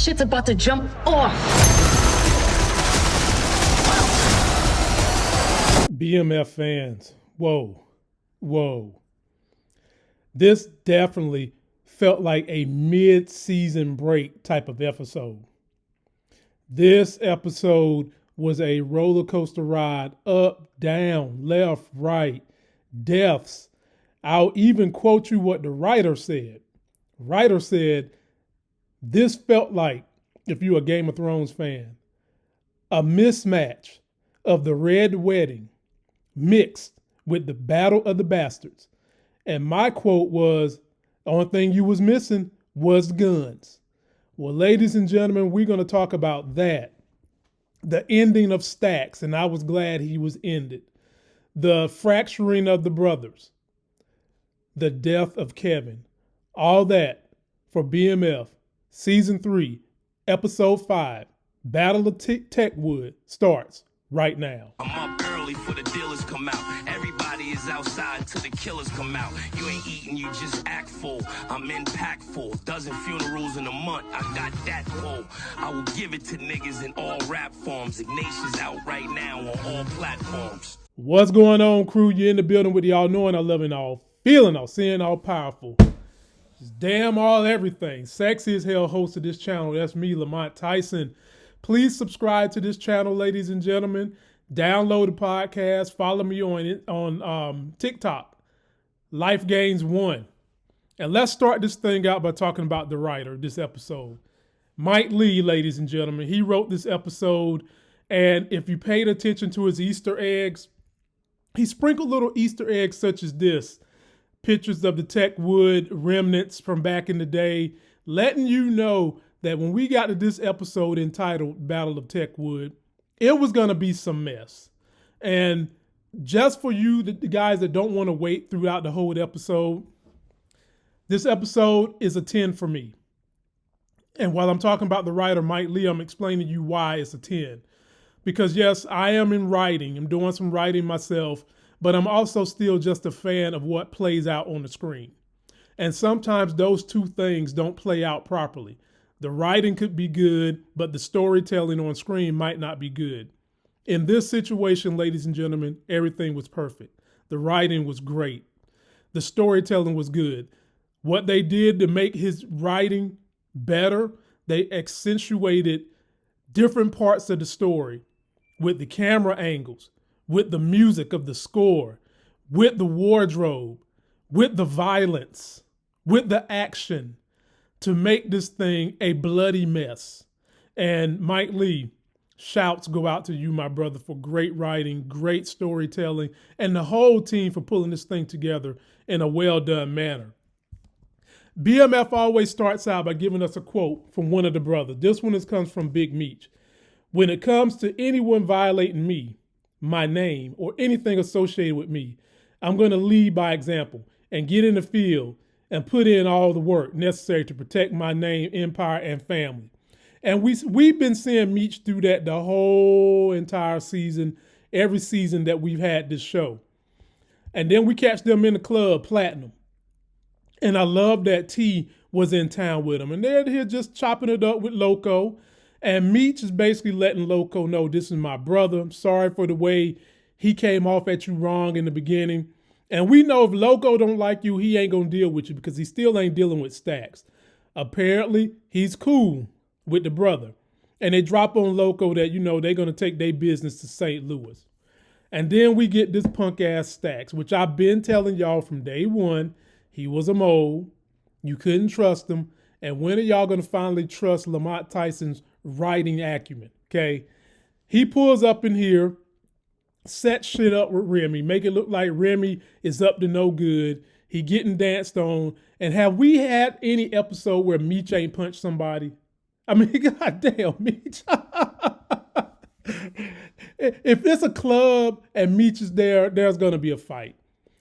shit's about to jump off. BMF fans, whoa. This definitely felt like a mid-season break type of episode. This episode was a roller coaster ride, up, down, left, right, deaths. I'll even quote you what the writer said. Writer said, this felt like, if you're a Game of Thrones fan, a mismatch of the Red Wedding mixed with the Battle of the Bastards. And my quote was, the only thing you was missing was guns. Well, ladies and gentlemen, we're going to talk about that. The ending of Stax, and I was glad he was ended. The fracturing of the brothers. The death of Kevin. All that for BMF Season 3, Episode 5, Battle of Techwood starts right now. I'm up early for the dealers come out. Everybody is outside till the killers come out. You ain't eating, you just act full. I'm impactful. Dozen funerals in a month. I got that pull. I will give it to niggas in all rap forms. Ignatius out right now on all platforms. What's going on, crew? You're in the building with the all knowing, all loving, all feeling, all seeing, all powerful. Just damn all everything. Sexy as hell host of this channel. That's me, Lamont Tyson. Please subscribe to this channel, ladies and gentlemen. Download the podcast. Follow me on TikTok, Life Gains 1. And let's start this thing out by talking about the writer of this episode. Mike Lee, ladies and gentlemen. He wrote this episode, and if you paid attention to his Easter eggs, he sprinkled little Easter eggs such as this. Pictures of the Techwood remnants from back in the day, letting you know that when we got to this episode entitled Battle of Techwood, it was going to be some mess. And just for you, the guys that don't want to wait throughout the whole episode, this episode is a 10 for me. And while I'm talking about the writer, Mike Lee, I'm explaining to you why it's a 10. Because yes, I am in writing. I'm doing some writing myself, but I'm also still just a fan of what plays out on the screen. And sometimes those two things don't play out properly. The writing could be good, but the storytelling on screen might not be good. In this situation, ladies and gentlemen, everything was perfect. The writing was great. The storytelling was good. What they did to make his writing better, they accentuated different parts of the story with the camera angles, with the music of the score, with the wardrobe, with the violence, with the action, to make this thing a bloody mess. And Mike Lee, shouts go out to you, my brother, for great writing, great storytelling, and the whole team for pulling this thing together in a well-done manner. BMF always starts out by giving us a quote from one of the brothers. This one comes from Big Meech. When it comes to anyone violating me, my name, or anything associated with me, I'm going to lead by example and get in the field and put in all the work necessary to protect my name, empire, and family. And we've been seeing Meech do that the whole entire season, every season that we've had this show. And then we catch them in the club, Platinum. And I love that T was in town with them. And they're here just chopping it up with Loco. And Meech is basically letting Loco know, this is my brother. I'm sorry for the way he came off at you wrong in the beginning. And we know if Loco don't like you, he ain't going to deal with you because he still ain't dealing with Stax. Apparently, he's cool with the brother. And they drop on Loco that, you know, they're going to take their business to St. Louis. And then we get this punk-ass Stax, which I've been telling y'all from day one. He was a mole. You couldn't trust him. And when are y'all going to finally trust Lamont Tyson's writing acumen, okay? He pulls up in here, set shit up with Remy, make it look like Remy is up to no good. He getting danced on. And have we had any episode where Meech ain't punched somebody? I mean, goddamn, Meech. If it's a club and Meech is there, there's going to be a fight.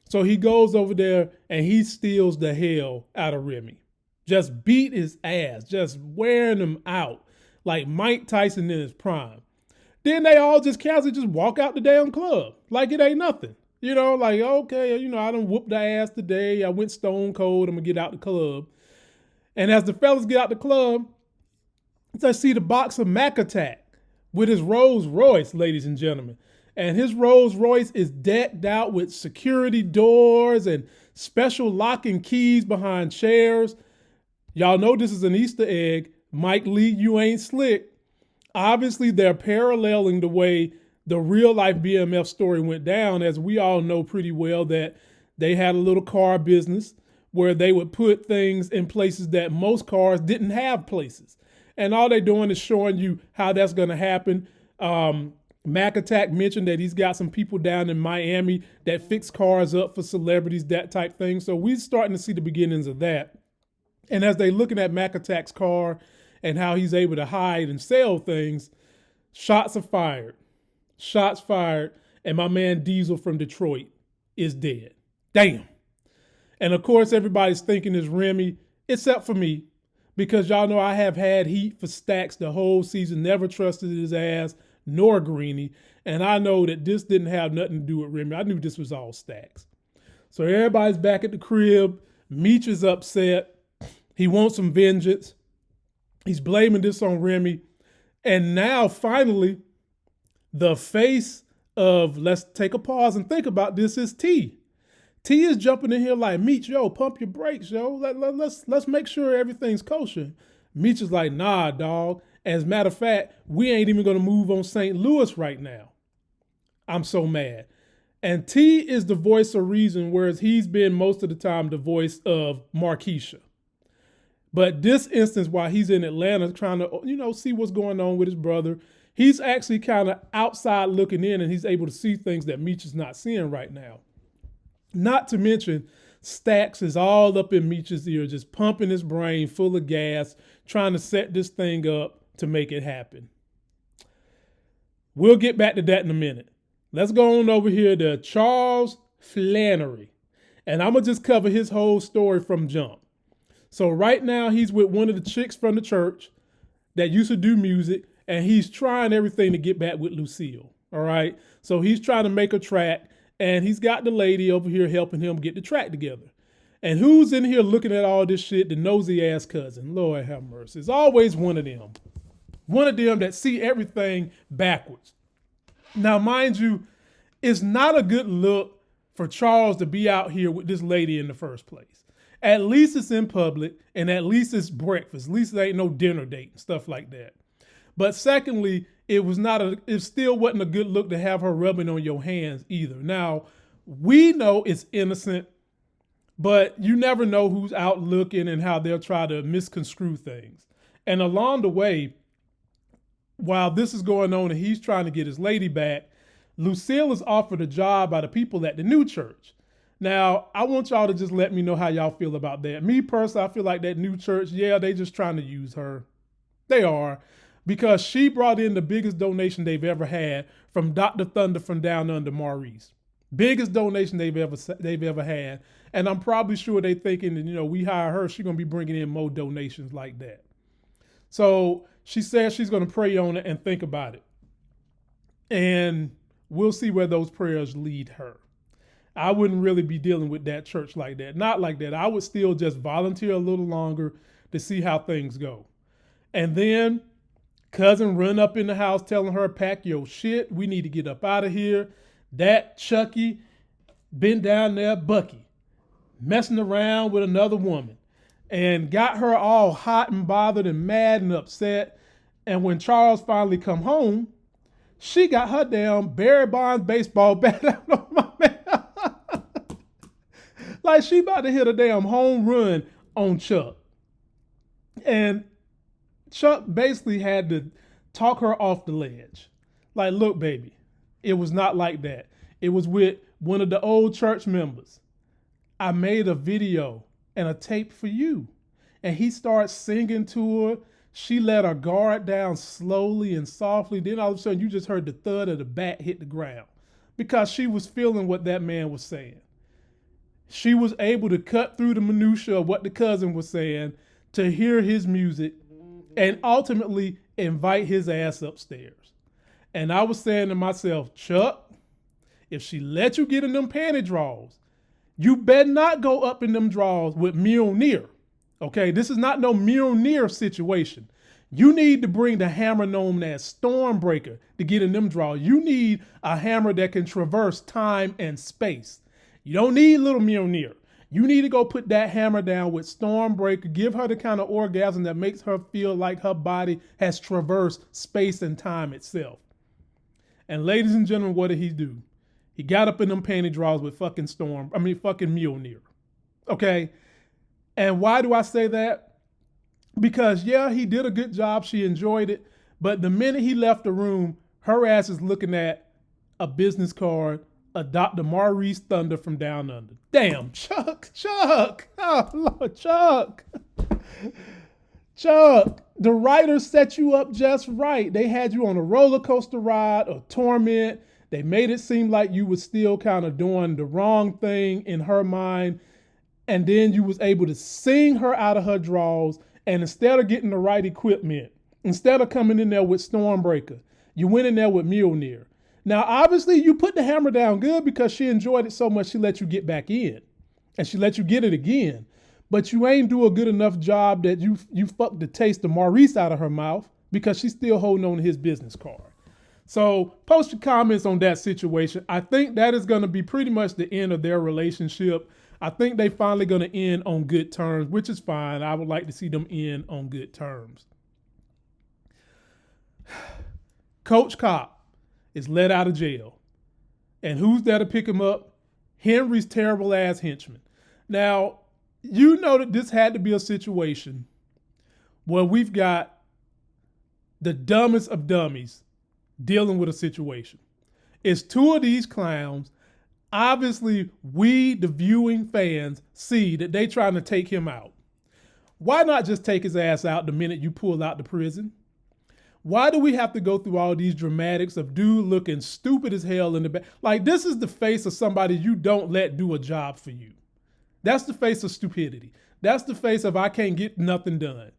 So he goes over there and he steals the hell out of Remy. Just beat his ass, just wearing him out like Mike Tyson in his prime. Then they all just casually just walk out the damn club like it ain't nothing. You know, like, okay, you know, I done whooped the ass today. I went stone cold. I'm going to get out the club. And as the fellas get out the club, I see the box of Mac Attack with his Rolls Royce, ladies and gentlemen. And his Rolls Royce is decked out with security doors and special locking keys behind chairs. Y'all know this is an Easter egg. Mike Lee, you ain't slick. Obviously, they're paralleling the way the real life BMF story went down, as we all know pretty well that they had a little car business where they would put things in places that most cars didn't have places. And all they're doing is showing you how that's going to happen. Mac Attack mentioned that he's got some people down in Miami that fix cars up for celebrities, that type thing. So we're starting to see the beginnings of that. And as they're looking at Mac Attack's car and how he's able to hide and sell things, shots are fired. Shots fired. And my man Diesel from Detroit is dead. Damn. And of course, everybody's thinking it's Remy, except for me, because y'all know I have had heat for Stax the whole season, never trusted his ass, nor Greenie. And I know that this didn't have nothing to do with Remy. I knew this was all Stax. So everybody's back at the crib. Meech is upset. He wants some vengeance. He's blaming this on Remy. And now, finally, the face of, let's take a pause and think about this, is T. T is jumping in here like, Meech, yo, pump your brakes, yo. Let's make sure everything's kosher. Meech is like, nah, dog. As a matter of fact, we ain't even going to move on St. Louis right now. I'm so mad. And T is the voice of reason, whereas he's been most of the time the voice of Markeisha. But this instance, while he's in Atlanta trying to, see what's going on with his brother, he's actually kind of outside looking in, and he's able to see things that Meech is not seeing right now. Not to mention, Stax is all up in Meech's ear, just pumping his brain full of gas, trying to set this thing up to make it happen. We'll get back to that in a minute. Let's go on over here to Charles Flannery. And I'm going to just cover his whole story from jump. So right now, he's with one of the chicks from the church that used to do music, and he's trying everything to get back with Lucille. All right. So he's trying to make a track, and he's got the lady over here helping him get the track together. And who's in here looking at all this shit? The nosy ass cousin. Lord have mercy. It's always one of them. One of them that see everything backwards. Now, mind you, it's not a good look for Charles to be out here with this lady in the first place. At least it's in public, and at least it's breakfast. At least there ain't no dinner date and stuff like that. But secondly, it still wasn't a good look to have her rubbing on your hands either. Now, we know it's innocent, but you never know who's out looking and how they'll try to misconstrue things. And along the way, while this is going on and he's trying to get his lady back, Lucille is offered a job by the people at the new church. Now, I want y'all to just let me know how y'all feel about that. Me personally, I feel like that new church, they just trying to use her. They are. Because she brought in the biggest donation they've ever had from Dr. Thunder from Down Under, Maurice. Biggest donation they've ever had. And I'm probably sure they thinking that, we hire her, she's going to be bringing in more donations like that. So she says she's going to pray on it and think about it. And we'll see where those prayers lead her. I wouldn't really be dealing with that church like that. Not like that. I would still just volunteer a little longer to see how things go. And then cousin run up in the house telling her, pack your shit. We need to get up out of here. That Chucky been down there, Bucky, messing around with another woman and got her all hot and bothered and mad and upset. And when Charles finally come home, she got her damn Barry Bonds baseball bat out on my man. Like she about to hit a damn home run on Chuck. And Chuck basically had to talk her off the ledge. Like, look, baby, it was not like that. It was with one of the old church members. I made a video and a tape for you. And he started singing to her. She let her guard down slowly and softly. Then all of a sudden, you just heard the thud of the bat hit the ground because she was feeling what that man was saying. She was able to cut through the minutia of what the cousin was saying to hear his music and ultimately invite his ass upstairs. And I was saying to myself, Chuck, if she let you get in them panty drawers, you better not go up in them drawers with Mjolnir. Okay, this is not no Mjolnir situation. You need to bring the hammer known as Stormbreaker to get in them draws. You need a hammer that can traverse time and space. You don't need little Mjolnir. You need to go put that hammer down with Stormbreaker, give her the kind of orgasm that makes her feel like her body has traversed space and time itself. And ladies and gentlemen, what did he do? He got up in them panty drawers with fucking Mjolnir. Okay? And why do I say that? Because yeah, he did a good job. She enjoyed it. But the minute he left the room, her ass is looking at a business card, a Dr. Maurice Thunder from Down Under. Damn, Chuck. Oh, Lord, Chuck. The writers set you up just right. They had you on a roller coaster ride of torment. They made it seem like you were still kind of doing the wrong thing in her mind. And then you was able to sing her out of her drawers. And instead of getting the right equipment, instead of coming in there with Stormbreaker, you went in there with Mjolnir. Now, obviously, you put the hammer down good because she enjoyed it so much she let you get back in. And she let you get it again. But you ain't do a good enough job that you fucked the taste of Maurice out of her mouth because she's still holding on to his business card. So post your comments on that situation. I think that is going to be pretty much the end of their relationship. I think they finally going to end on good terms, which is fine. I would like to see them end on good terms. Coach Cop is let out of jail. And who's there to pick him up? Henry's terrible ass henchman. Now, you know that this had to be a situation where we've got the dumbest of dummies dealing with a situation. It's two of these clowns. Obviously, we, the viewing fans, see that they trying to take him out. Why not just take his ass out the minute you pull out the prison? Why do we have to go through all these dramatics of dude looking stupid as hell in the back? Like, this is the face of somebody you don't let do a job for you. That's the face of stupidity. That's the face of I can't get nothing done.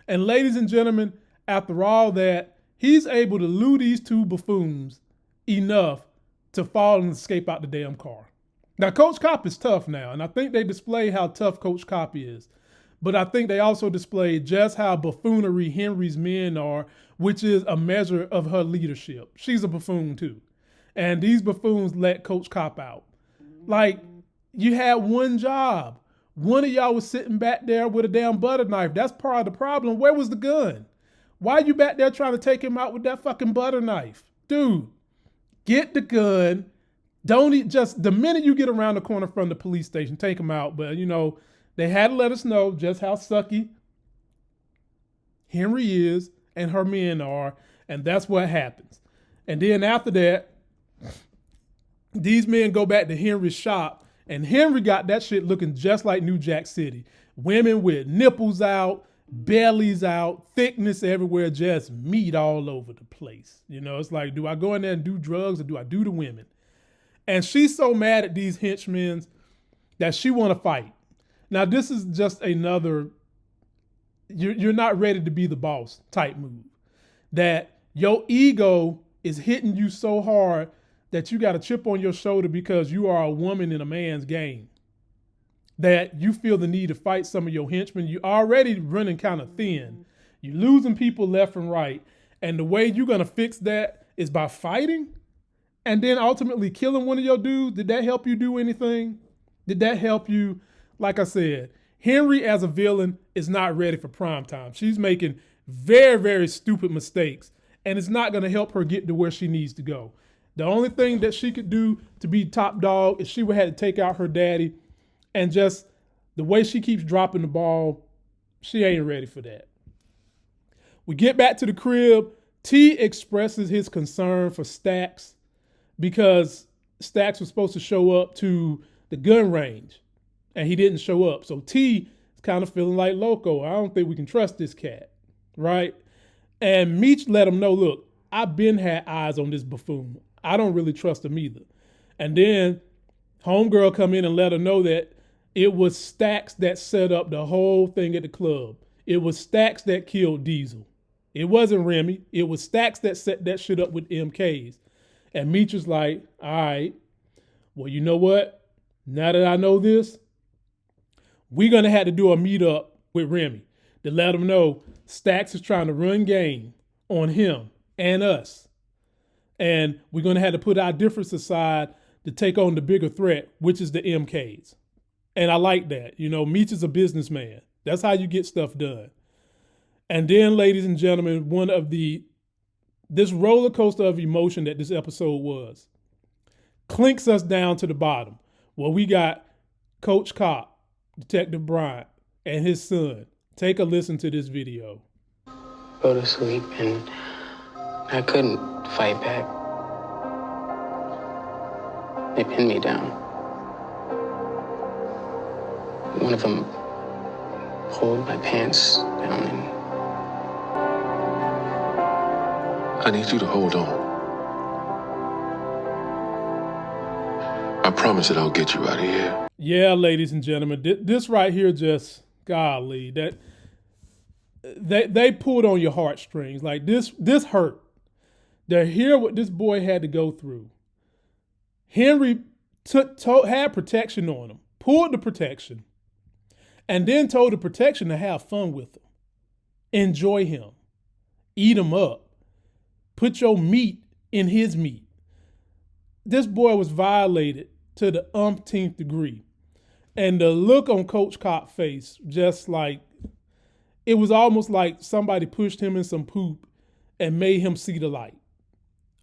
And ladies and gentlemen, after all that, he's able to lure these two buffoons enough to fall and escape out the damn car. Now, Coach Cop is tough now, and I think they display how tough Coach Cop is. But I think they also display just how buffoonery Henry's men are, which is a measure of her leadership. She's a buffoon too. And these buffoons let Coach Cop out. Like, you had one job. One of y'all was sitting back there with a damn butter knife. That's part of the problem. Where was the gun? Why are you back there trying to take him out with that fucking butter knife? Dude, get the gun. Don't just, the minute you get around the corner from the police station, take him out. But, you know, they had to let us know just how sucky Henry is and her men are. And that's what happens. And then after that, these men go back to Henry's shop. And Henry got that shit looking just like New Jack City. Women with nipples out, bellies out, thickness everywhere, just meat all over the place. You know, it's like, do I go in there and do drugs or do I do the women? And she's so mad at these henchmen that she want to fight. Now, this is just another, you're not ready to be the boss type move. That your ego is hitting you so hard that you got a chip on your shoulder because you are a woman in a man's game. That you feel the need to fight some of your henchmen. You're already running kind of thin. You're losing people left and right. And the way you're going to fix that is by fighting and then ultimately killing one of your dudes. Did that help you do anything? Did that help you? Like I said, Henry as a villain is not ready for prime time. She's making very, very stupid mistakes. And it's not going to help her get to where she needs to go. The only thing that she could do to be top dog is she would have to take out her daddy, and just the way she keeps dropping the ball, she ain't ready for that. We get back to the crib. T expresses his concern for Stax because Stax was supposed to show up to the gun range and he didn't show up. So T is kind of feeling like loco. I don't think we can trust this cat, right? And Meech let him know, look, I've been had eyes on this buffoon. I don't really trust him either. And then homegirl come in and let her know that it was Stax that set up the whole thing at the club. It was Stax that killed Diesel. It wasn't Remy. It was Stax that set that shit up with MKs. And Meech was like, all right, well, you know what? Now that I know this, we're going to have to do a meetup with Remy. to let him know Stax is trying to run game on him and us. And we're going to have to put our difference aside to take on the bigger threat, which is the MKs. And I like that. You know, Meech is a businessman. That's how you get stuff done. And then, ladies and gentlemen, this roller coaster of emotion that this episode was clinks us down to the bottom, where we got Coach Cop, Detective Bryant, and his son. Take a listen to this video. Go to sleep, and I couldn't fight back. They pinned me down. One of them pulled my pants down, and I need you to hold on. I promise that I'll get you out of here. Yeah, ladies and gentlemen, this right here just, golly, that they pulled on your heartstrings. Like this hurt. To hear what this boy had to go through. Henry had protection on him, pulled the protection, and then told the protection to have fun with him. Enjoy him. Eat him up. Put your meat in his meat. This boy was violated to the umpteenth degree. And the look on Coach Cop's face, just like, it was almost like somebody pushed him in some poop and made him see the light.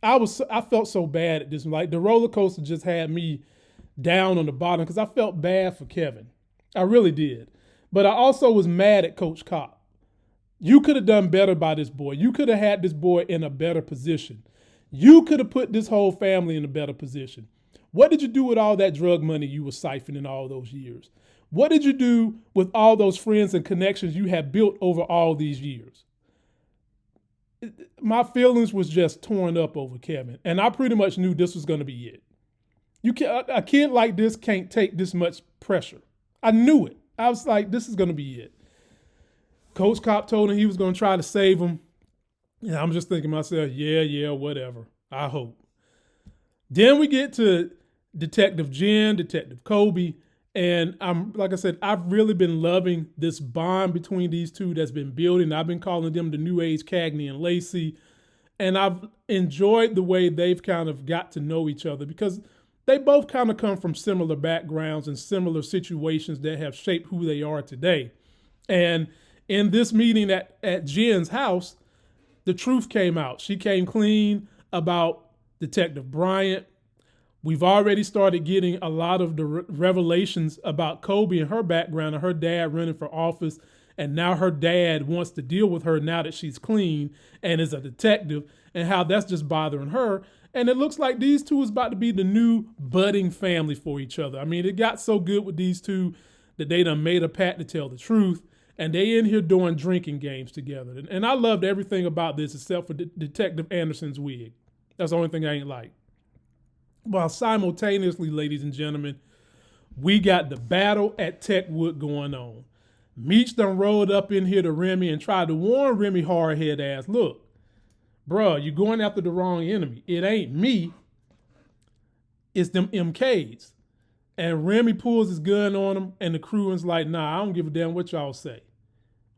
I felt so bad at this. Like, the roller coaster just had me down on the bottom because I felt bad for Kevin. I really did. But I also was mad at Coach Cop. You could have done better by this boy. You could have had this boy in a better position. You could have put this whole family in a better position. What did you do with all that drug money you were siphoning all those years? What did you do with all those friends and connections you have built over all these years? My feelings was just torn up over Kevin, and I pretty much knew this was going to be it. A kid like this can't take this much pressure. I knew it. I was like, this is going to be it. Coach Cop told him he was going to try to save him. And I'm just thinking to myself, yeah, whatever. I hope. Then we get to Detective Jen, Detective Kobe, and like I said, I've really been loving this bond between these two that's been building. I've been calling them the New Age Cagney and Lacey, and I've enjoyed the way they've kind of got to know each other because they both kind of come from similar backgrounds and similar situations that have shaped who they are today. And in this meeting at Jen's house, the truth came out. She came clean about Detective Bryant. We've already started getting a lot of the revelations about Kobe and her background and her dad running for office. And now her dad wants to deal with her now that she's clean and is a detective, and how that's just bothering her. And it looks like these two is about to be the new budding family for each other. I mean, it got so good with these two that they done made a pact to tell the truth. And they in here doing drinking games together. And I loved everything about this except for Detective Anderson's wig. That's the only thing I ain't like. While simultaneously, ladies and gentlemen, we got the battle at Techwood going on. Meech done rolled up in here to Remy and tried to warn Remy hardhead ass, look, bruh, you're going after the wrong enemy. It ain't me. It's them MKs. And Remy pulls his gun on him, and the crew is like, nah, I don't give a damn what y'all say.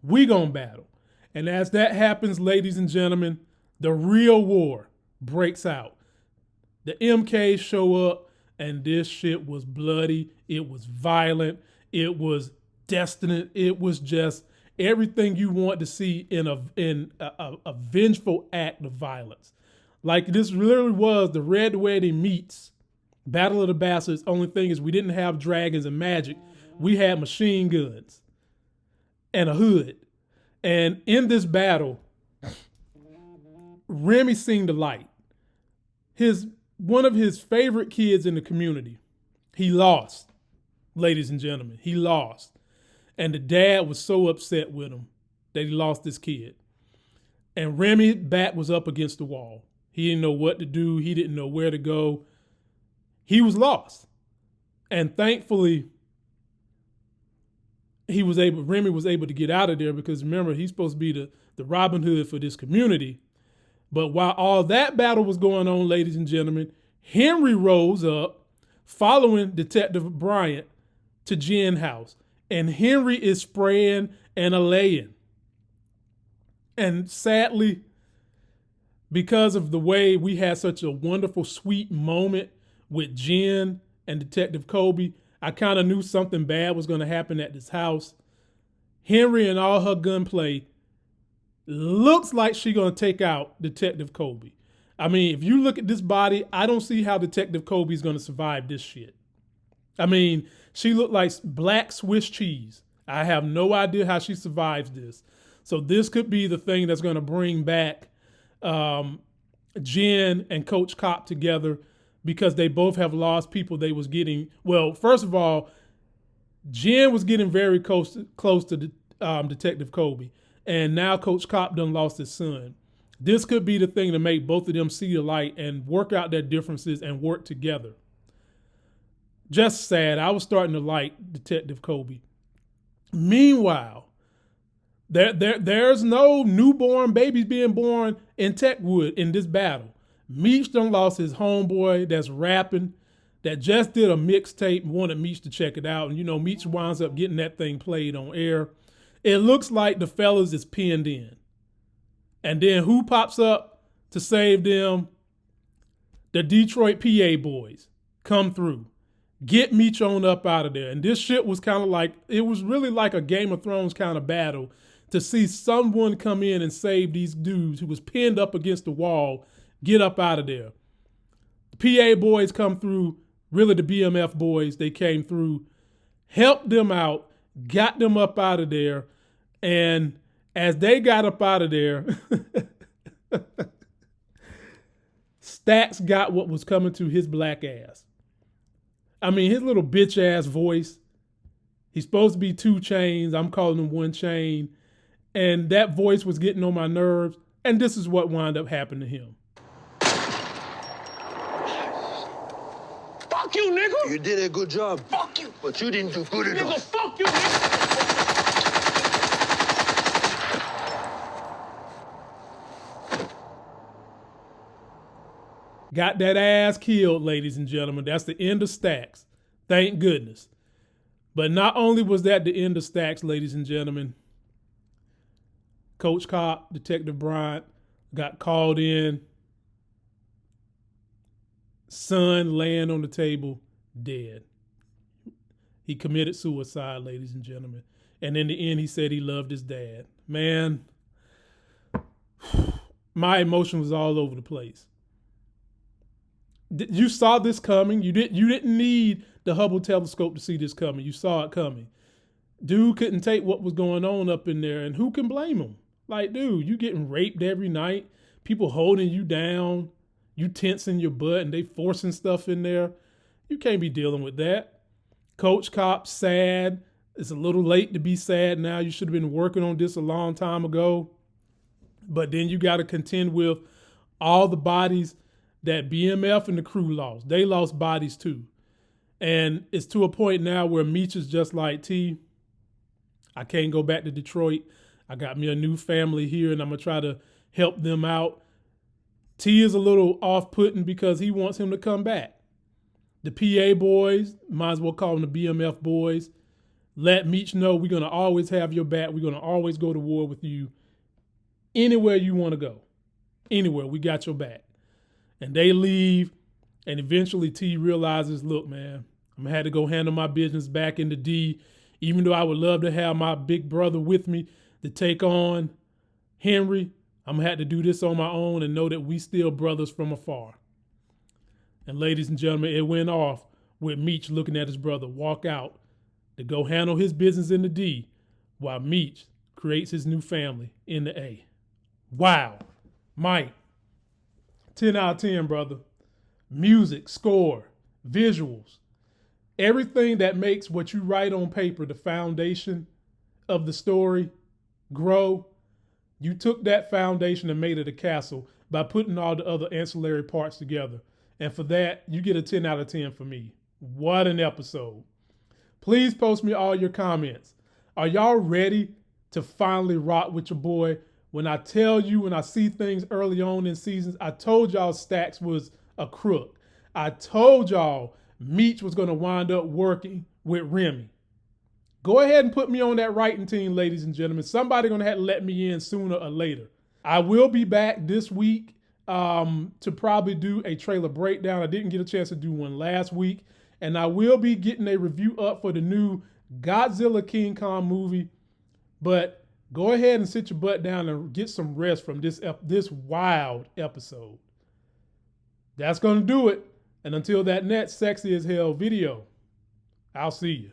We gonna battle. And as that happens, ladies and gentlemen, the real war breaks out. The MKs show up, and this shit was bloody. It was violent. It was destined. It was just everything you want to see in a vengeful act of violence. Like, this literally was the Red Wedding meets Battle of the Bastards. Only thing is we didn't have dragons and magic. We had machine guns and a hood. And in this battle, Remy seen the light. One of his favorite kids in the community, he lost, ladies and gentlemen. He lost. And the dad was so upset with him that he lost this kid. And Remy's back was up against the wall. He didn't know what to do. He didn't know where to go. He was lost. And thankfully, Remy was able to get out of there because remember, he's supposed to be the Robin Hood for this community. But while all that battle was going on, ladies and gentlemen, Henry rose up following Detective Bryant to Jen's house. And Henry is spraying and allaying. And sadly, because of the way we had such a wonderful, sweet moment with Jen and Detective Kobe, I kind of knew something bad was going to happen at this house. Henry and all her gunplay looks like she's going to take out Detective Kobe. I mean, if you look at this body, I don't see how Detective Kobe is going to survive this shit. I mean, she looked like black Swiss cheese. I have no idea how she survives this. So this could be the thing that's going to bring back Jen and Coach Cop together, because they both have lost people they was getting. Well, first of all, Jen was getting very close to Detective Kobe, and now Coach Cop done lost his son. This could be the thing to make both of them see the light and work out their differences and work together. Just sad. I was starting to like Detective Kobe. Meanwhile, there's no newborn babies being born in Techwood in this battle. Meech done lost his homeboy that's rapping, that just did a mixtape and wanted Meech to check it out. And, you know, Meech winds up getting that thing played on air. It looks like the fellas is pinned in. And then who pops up to save them? The Detroit PA boys come through. Get Meech on up out of there. And this shit was kind of like, it was really like a Game of Thrones kind of battle to see someone come in and save these dudes who was pinned up against the wall, get up out of there. The PA boys come through, really the BMF boys, they came through, helped them out, got them up out of there, and as they got up out of there, Stax got what was coming to his black ass. I mean, his little bitch ass voice. He's supposed to be 2 chains. I'm calling him 1 chain. And that voice was getting on my nerves. And this is what wound up happening to him. Fuck you, nigga. You did a good job. Fuck you. But you didn't do good Nigga, enough. fuck you, nigga. Got that ass killed, ladies and gentlemen. That's the end of Stax. Thank goodness. But not only was that the end of Stax, ladies and gentlemen, Coach Cop, Detective Bryant, got called in. Son laying on the table, dead. He committed suicide, ladies and gentlemen. And in the end, he said he loved his dad. Man, my emotion was all over the place. You saw this coming. You didn't need the Hubble telescope to see this coming. You saw it coming. Dude couldn't take what was going on up in there, and who can blame him? Like, dude, you getting raped every night, people holding you down, you tensing your butt, and they forcing stuff in there. You can't be dealing with that. Coach Cop, sad. It's a little late to be sad now. You should have been working on this a long time ago. But then you got to contend with all the bodies that BMF and the crew lost. They lost bodies too. And it's to a point now where Meech is just like, T, I can't go back to Detroit. I got me a new family here and I'm going to try to help them out. T is a little off-putting because he wants him to come back. The PA boys, might as well call them the BMF boys, let Meech know we're going to always have your back. We're going to always go to war with you anywhere you want to go. Anywhere, we got your back. And they leave, and eventually T realizes, look, man, I'm going to have to go handle my business back in the D, even though I would love to have my big brother with me to take on Henry. I'm going to have to do this on my own and know that we still brothers from afar. And ladies and gentlemen, it went off with Meech looking at his brother walk out to go handle his business in the D while Meech creates his new family in the A. Wow. Mike, 10 out of 10, brother. Music, score, visuals, everything that makes what you write on paper the foundation of the story grow. You took that foundation and made it a castle by putting all the other ancillary parts together. And for that, you get a 10 out of 10 for me. What an episode. Please post me all your comments. Are y'all ready to finally rock with your boy? When I tell you, when I see things early on in seasons, I told y'all Stax was a crook. I told y'all Meech was going to wind up working with Remy. Go ahead and put me on that writing team, ladies and gentlemen. Somebody gonna have to let me in sooner or later. I will be back this week to probably do a trailer breakdown. I didn't get a chance to do one last week. And I will be getting a review up for the new Godzilla King Kong movie. But go ahead and sit your butt down and get some rest from this wild episode. That's going to do it. And until that next Sexy as Hell video, I'll see you.